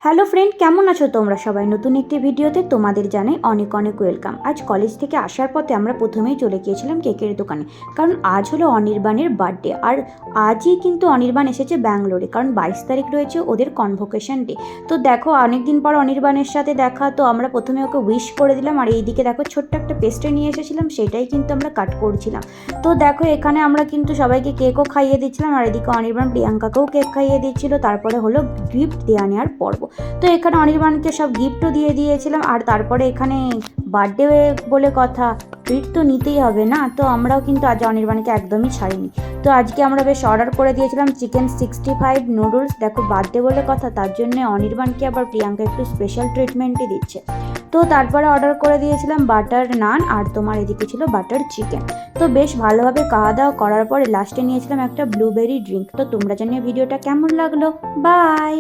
Hello friend, কেমন আছো তোমরা সবাই? নতুন একটি ভিডিওতে তোমাদের জানাই অনেক অনেক ওয়েলকাম। আজ কলেজ থেকে আসার পথে আমরা প্রথমেই চলে গিয়েছিলাম কেকের দোকানে, কারণ আজ হলো অনির্বাণের বার্থডে। আর আজই কিন্তু অনির্বাণ এসেছে ব্যাঙ্গালোরে, কারণ 22 তারিখ রয়েছে ওদের কনভোকেশন ডে। তো দেখো, অনেকদিন পর অনির্বাণের সাথে দেখা, তো আমরা প্রথমে ওকে উইশ করে দিলাম। আর এইদিকে দেখো, ছোট্ট একটা পেস্ট্রি নিয়ে এসেছিলাম, সেটাই কিন্তু আমরা কাট করছিলাম। তো দেখো, এখানে আমরা কিন্তু সবাইকে কেকও খাইয়ে দিচ্ছিলাম, আর এদিকে অনির্বাণ প্রিয়াঙ্কাকেও কেক খাইয়ে দিচ্ছিল। তারপরে হলো গিফট দেওয়া নেওয়ার পর্ব। তো এখানে অনির্বাণকে সব গিফটও দিয়ে দিয়েছিলাম। আর তারপরে এখানে বার্থডে বলে কথা, ট্রিট তো নিতেই হবে না। তো আমরাও কিন্তু আজ অনির্বাণকে একদমই ছাড়িনি। তো আজকে আমরা বেশ অর্ডার করে দিয়েছিলাম চিকেন 65 নুডলস। দেখো, বার্থডে বলে কথা, তার জন্য অনির্বাণকে আবার প্রিয়াঙ্কা একটু স্পেশাল ট্রিটমেন্টই দিচ্ছে। তো তারপরে অর্ডার করে দিয়েছিলাম বাটার নান, আর তোমার এদিকে ছিল বাটার চিকেন। তো বেশ ভালোভাবে খাওয়া দাওয়া করার পরে লাস্টে নিয়েছিলাম একটা ব্লুবেরি ড্রিঙ্ক। তো তোমরা জানিয়ে ভিডিওটা কেমন লাগলো। বাই।